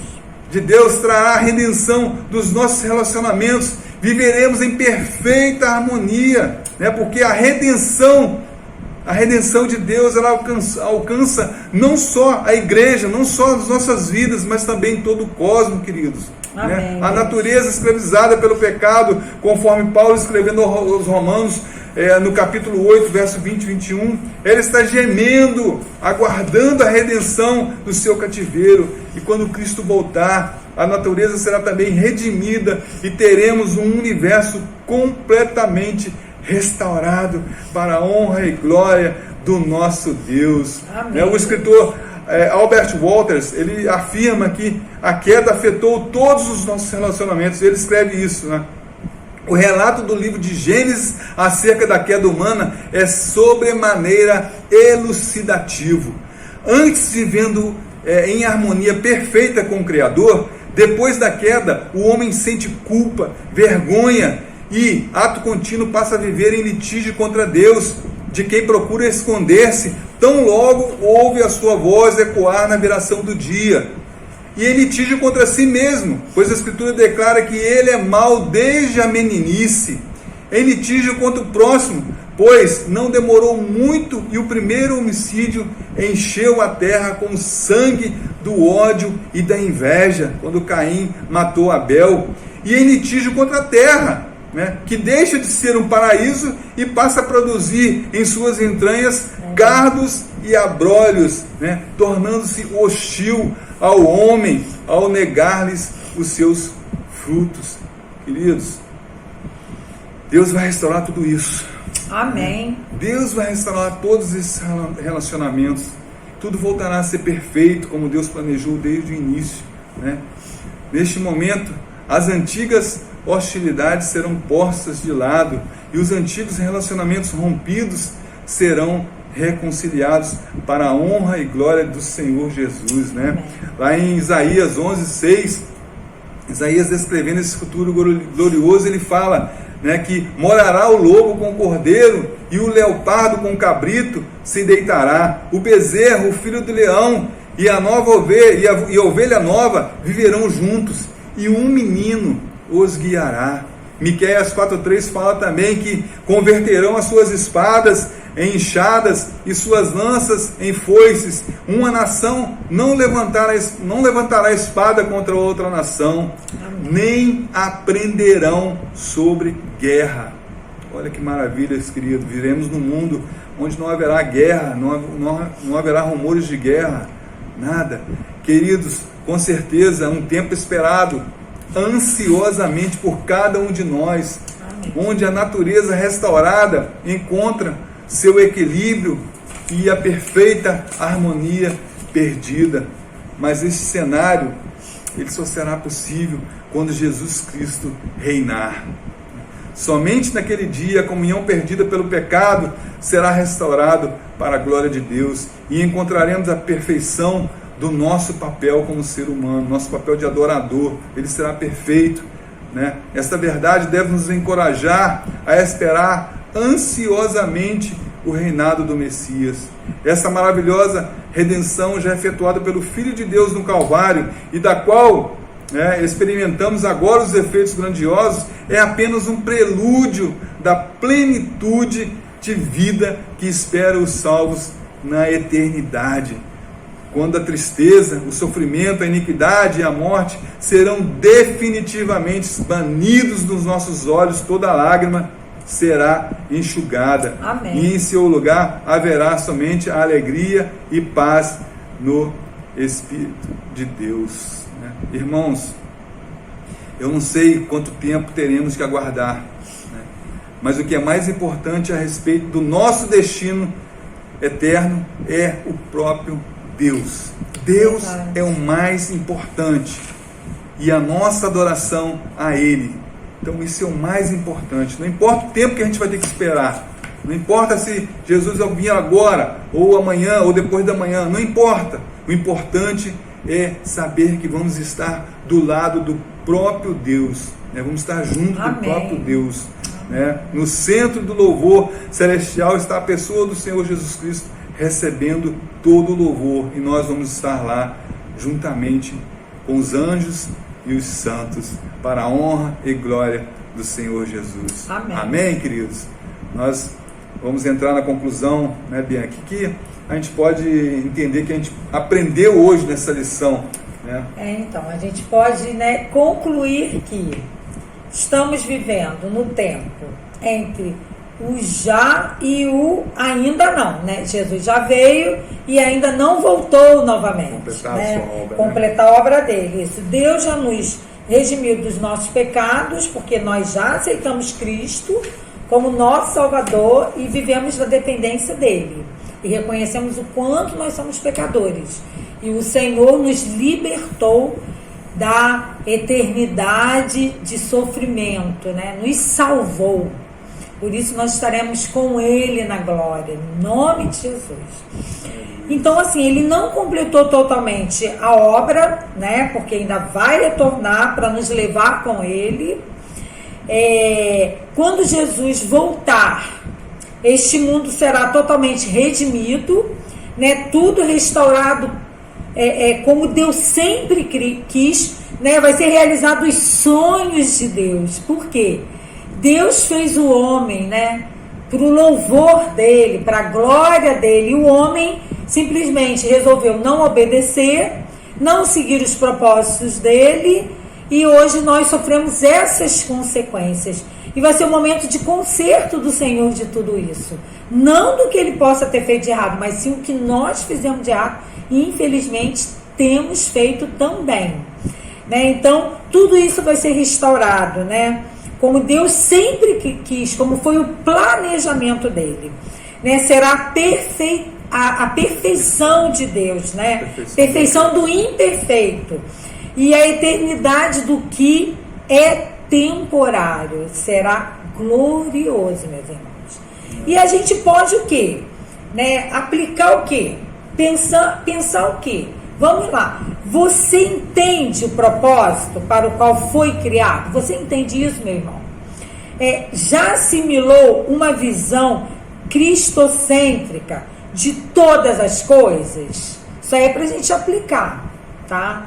de Deus trará a redenção dos nossos relacionamentos. Viveremos em perfeita harmonia, né? Porque a redenção de Deus, ela alcança não só a igreja, não só as nossas vidas, mas também todo o cosmos, queridos. Né? A natureza escravizada pelo pecado, conforme Paulo escrevendo aos Romanos, no capítulo 8, verso 20 e 21, ela está gemendo, aguardando a redenção do seu cativeiro. E quando Cristo voltar, a natureza será também redimida e teremos um universo completamente restaurado para a honra e glória do nosso Deus. O escritor Albert Walters, ele afirma que a queda afetou todos os nossos relacionamentos. Ele escreve isso, né? O relato do livro de Gênesis acerca da queda humana é sobremaneira elucidativo. Antes, vivendo em harmonia perfeita com o Criador, depois da queda, o homem sente culpa, vergonha e, ato contínuo, passa a viver em litígio contra Deus, de quem procura esconder-se, tão logo ouve a sua voz ecoar na viração do dia. E em litígio contra si mesmo, pois a Escritura declara que ele é mau desde a meninice. Em litígio contra o próximo, pois não demorou muito e o primeiro homicídio encheu a terra com o sangue do ódio e da inveja, quando Caim matou Abel. E em litígio contra a terra, que deixa de ser um paraíso e passa a produzir em suas entranhas cardos e abrolhos, tornando-se hostil ao homem, ao negar-lhes os seus frutos. Queridos, Deus vai restaurar tudo isso. Amém. Deus vai restaurar todos esses relacionamentos. Tudo voltará a ser perfeito, como Deus planejou desde o início. Neste momento, as antigas hostilidades serão postas de lado e os antigos relacionamentos rompidos serão reconciliados para a honra e glória do Senhor Jesus. Lá em Isaías 11:6, Isaías descrevendo esse futuro glorioso, ele fala que morará o lobo com o cordeiro e o leopardo com o cabrito se deitará, o bezerro, o filho do leão e a nova ovelha, e a ovelha nova viverão juntos, e um menino os guiará. Miqueias 4:3 fala também que converterão as suas espadas em enxadas e suas lanças em foices. Uma nação não levantará espada contra outra nação. Amém. Nem aprenderão sobre guerra. Olha que maravilha, querido. Viremos num mundo onde não haverá guerra, não haverá rumores de guerra, nada. Queridos, com certeza, um tempo esperado ansiosamente por cada um de nós. Amém. Onde a natureza restaurada encontra seu equilíbrio e a perfeita harmonia perdida. Mas esse cenário, ele só será possível quando Jesus Cristo reinar. Somente naquele dia a comunhão perdida pelo pecado será restaurado para a glória de Deus e encontraremos a perfeição do nosso papel como ser humano, nosso papel de adorador. Ele será perfeito. Esta verdade deve nos encorajar a esperar ansiosamente o reinado do Messias. Essa maravilhosa redenção já efetuada pelo Filho de Deus no Calvário e da qual experimentamos agora os efeitos grandiosos, é apenas um prelúdio da plenitude de vida que espera os salvos na eternidade, quando a tristeza, o sofrimento, a iniquidade e a morte serão definitivamente banidos dos nossos olhos, toda lágrima será enxugada. Amém. E em seu lugar haverá somente a alegria e paz no Espírito de Deus. Irmãos, eu não sei quanto tempo teremos que aguardar, mas o que é mais importante a respeito do nosso destino eterno é o próprio Deus. Deus é o mais importante e a nossa adoração a Ele. Então isso é o mais importante. Não importa o tempo que a gente vai ter que esperar, não importa se Jesus vir agora, ou amanhã, ou depois da manhã, não importa. O importante é saber que vamos estar do lado do próprio Deus, vamos estar junto do próprio Deus. No centro do louvor celestial está a pessoa do Senhor Jesus Cristo, recebendo todo o louvor, e nós vamos estar lá juntamente com os anjos e os santos, para a honra e glória do Senhor Jesus. Amém. Amém, queridos? Nós vamos entrar na conclusão, Bianca, que a gente pode entender que a gente aprendeu hoje nessa lição. Então, a gente pode concluir que estamos vivendo no tempo entre o já e o ainda não, Jesus já veio e ainda não voltou novamente. Completar a obra dele. Isso. Deus já nos redimiu dos nossos pecados, porque nós já aceitamos Cristo como nosso Salvador e vivemos na dependência dele. E reconhecemos o quanto nós somos pecadores. E o Senhor nos libertou da eternidade de sofrimento, nos salvou. Por isso nós estaremos com Ele na glória, em nome de Jesus. Então, assim, Ele não completou totalmente a obra, né? Porque ainda vai retornar para nos levar com Ele. Quando Jesus voltar, este mundo será totalmente redimido, né? Tudo restaurado como Deus sempre quis, né? Vai ser realizado os sonhos de Deus. Por quê? Deus fez o homem, né? Para o louvor dele, para a glória dele. E o homem simplesmente resolveu não obedecer, não seguir os propósitos dele, e hoje nós sofremos essas consequências. E vai ser um momento de conserto do Senhor de tudo isso. Não do que ele possa ter feito de errado, mas sim o que nós fizemos de errado e infelizmente temos feito também. Né? Então, tudo isso vai ser restaurado, né? Como Deus sempre quis, como foi o planejamento dele. Né? Será a perfeição de Deus, né? Perfeição do imperfeito. E a eternidade do que é temporário será glorioso, meus irmãos. E a gente pode o quê? Né? Aplicar o quê? Pensar o quê? Vamos lá. Você entende o propósito para o qual foi criado? Você entende isso, meu irmão? Já assimilou uma visão cristocêntrica de todas as coisas? Isso aí é para a gente aplicar, tá?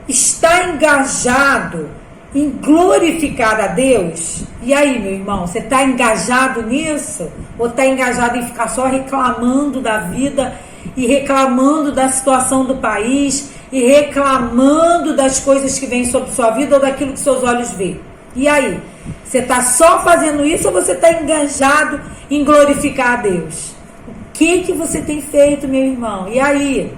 Está engajado em glorificar a Deus? E aí, meu irmão, você está engajado nisso? Ou está engajado em ficar só reclamando da vida e reclamando da situação do país e reclamando das coisas que vêm sobre sua vida ou daquilo que seus olhos veem? E aí, você está só fazendo isso ou você está engajado em glorificar a Deus? O que você tem feito, meu irmão? E aí?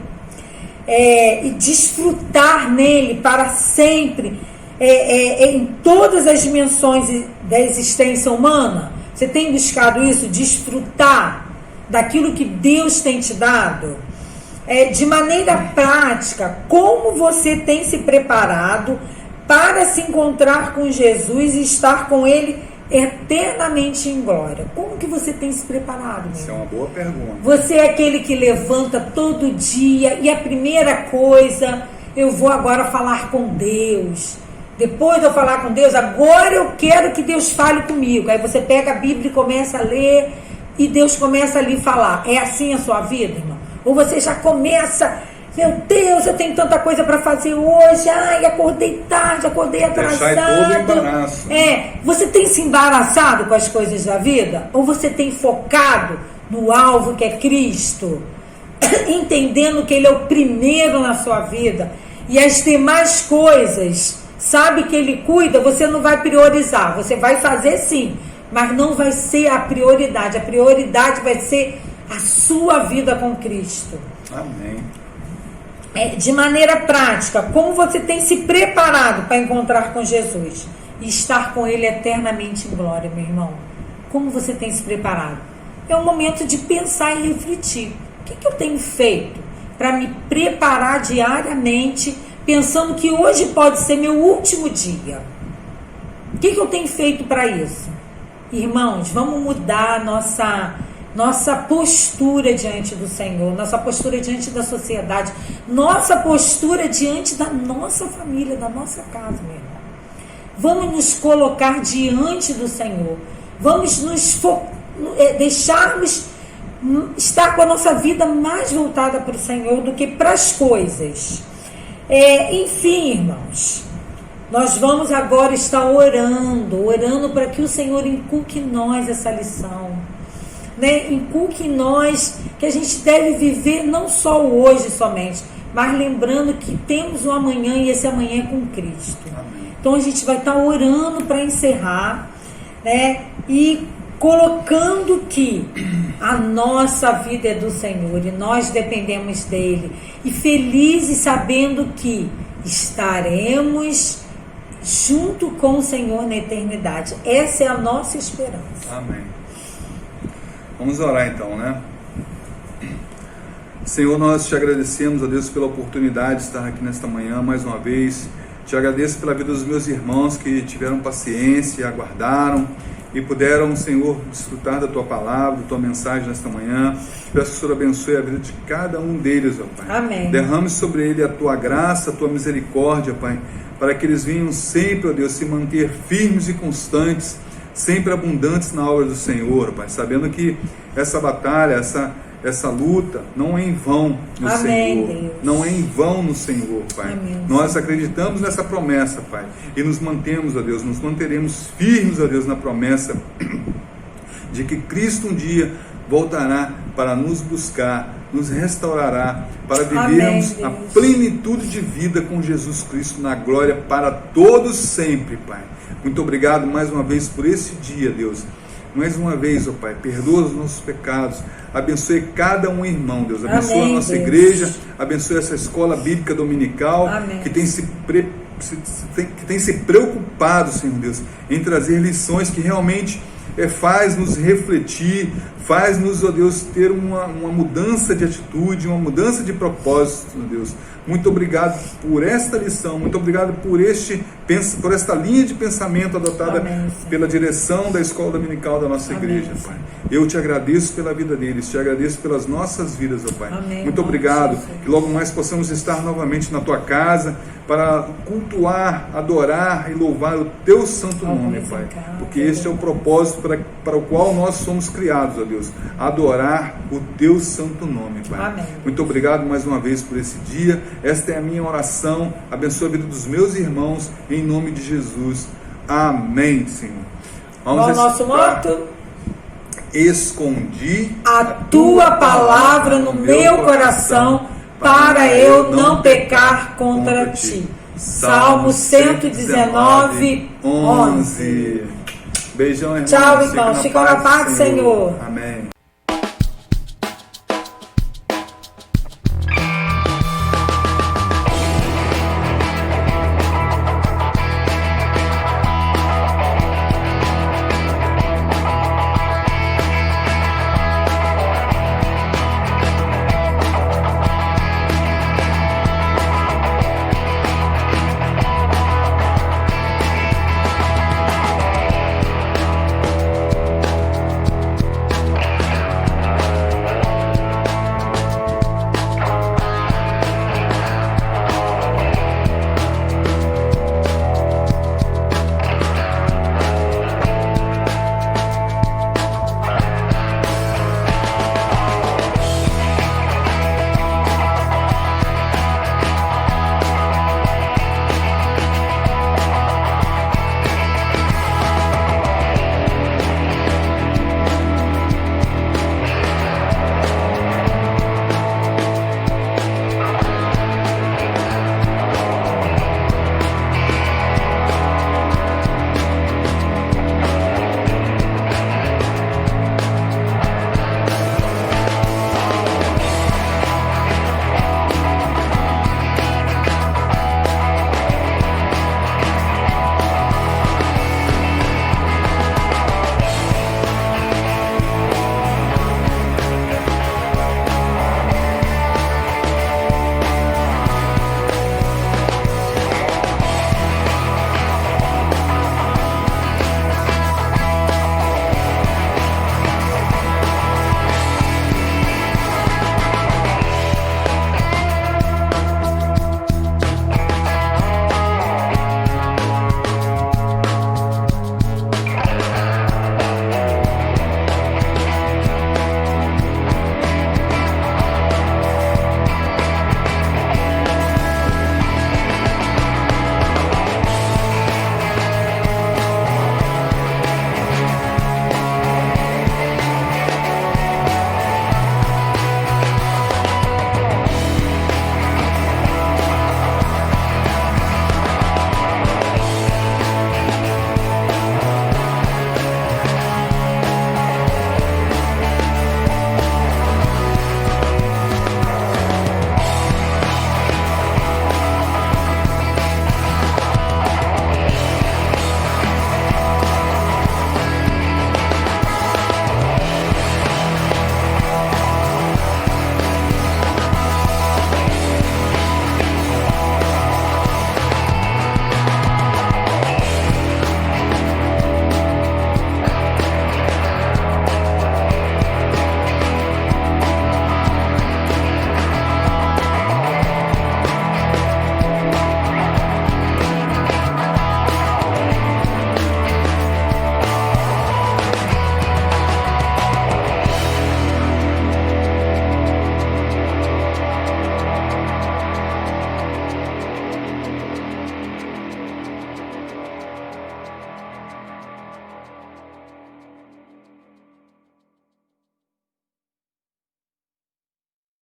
E desfrutar nele para sempre, em todas as dimensões da existência humana? Você tem buscado isso? Desfrutar daquilo que Deus tem te dado? De maneira prática, como você tem se preparado para se encontrar com Jesus e estar com Ele eternamente em glória? Como que você tem se preparado? Isso é uma boa pergunta. Você é aquele que levanta todo dia e a primeira coisa, eu vou agora falar com Deus. Depois de eu falar com Deus, agora eu quero que Deus fale comigo. Aí você pega a Bíblia e começa a ler e Deus começa a lhe falar. É assim a sua vida, irmão? Ou você já começa... Meu Deus, eu tenho tanta coisa para fazer hoje. Ai, acordei tarde, acordei atrasado. Deixar todo embaraço. Você tem se embaraçado com as coisas da vida? Ou você tem focado no alvo que é Cristo? Entendendo que Ele é o primeiro na sua vida. E as demais coisas, sabe que Ele cuida, você não vai priorizar. Você vai fazer sim, mas não vai ser a prioridade. A prioridade vai ser a sua vida com Cristo. Amém. De maneira prática, como você tem se preparado para encontrar com Jesus e estar com Ele eternamente em glória, meu irmão? Como você tem se preparado? É um momento de pensar e refletir. O que eu tenho feito para me preparar diariamente, pensando que hoje pode ser meu último dia? O que eu tenho feito para isso? Irmãos, vamos mudar nossa postura diante do Senhor, nossa postura diante da sociedade, nossa postura diante da nossa família, da nossa casa, meu irmão. Vamos nos colocar diante do Senhor, vamos deixarmos estar com a nossa vida mais voltada para o Senhor do que para as coisas. Enfim, irmãos, nós vamos agora estar orando para que o Senhor inculque em nós essa lição. Né? Inculque em nós que a gente deve viver não só o hoje somente, mas lembrando que temos um amanhã e esse amanhã é com Cristo. Amém. Então a gente vai estar orando para encerrar, né? E colocando que a nossa vida é do Senhor e nós dependemos dele, e felizes sabendo que estaremos junto com o Senhor na eternidade. Essa é a nossa esperança. Amém. Vamos orar então, né? Senhor, nós te agradecemos, a Deus, pela oportunidade de estar aqui nesta manhã mais uma vez. Te agradeço pela vida dos meus irmãos que tiveram paciência, aguardaram e puderam, Senhor, desfrutar da Tua palavra, da Tua mensagem nesta manhã. Peço que o Senhor abençoe a vida de cada um deles, ó Pai. Amém. Derrame sobre ele a Tua graça, a Tua misericórdia, Pai, para que eles venham sempre, ó Deus, se manter firmes e constantes, sempre abundantes na obra do Senhor, Pai, sabendo que essa batalha, essa luta não é em vão no Amém, Senhor, Deus. não é em vão no Senhor, Pai. Amém. Nós acreditamos nessa promessa, Pai, e nos mantemos, ó Deus, nos manteremos firmes, ó Deus, na promessa de que Cristo um dia voltará para nos buscar, nos restaurará, para vivermos Amém, a plenitude de vida com Jesus Cristo na glória para todos sempre, Pai. Muito obrigado mais uma vez por esse dia, Deus. Mais uma vez, ó Pai, perdoa os nossos pecados, abençoe cada um irmão, Deus, abençoe Amém, a nossa Deus. igreja, abençoe essa escola bíblica dominical, Amém. que tem se preocupado, Senhor Deus, em trazer lições que realmente faz nos refletir, faz-nos, ó Deus, ter uma mudança de atitude, uma mudança de propósito, Deus. Muito obrigado por esta lição, muito obrigado por esta linha de pensamento adotada Amém, pela direção da escola dominical da nossa Amém, igreja, Pai. Eu te agradeço pela vida deles, te agradeço pelas nossas vidas, ó Pai. Amém, Muito obrigado, Jesus. que logo mais possamos estar novamente na tua casa para cultuar, adorar e louvar o teu santo nome, Alguns Pai. em casa, Porque este é o propósito para o qual nós somos criados, ó Deus, adorar o teu santo nome, Pai. Amém. Muito obrigado mais uma vez por esse dia. Esta é a minha oração. Abençoa a vida dos meus irmãos, em nome de Jesus. Amém, Senhor. Qual o nosso moto? Escondi A tua palavra no meu coração, para eu não pecar contra ti. Salmo 119, 11. Beijão, irmãos. Tchau, irmãos. Fica na paz do Senhor. Amém.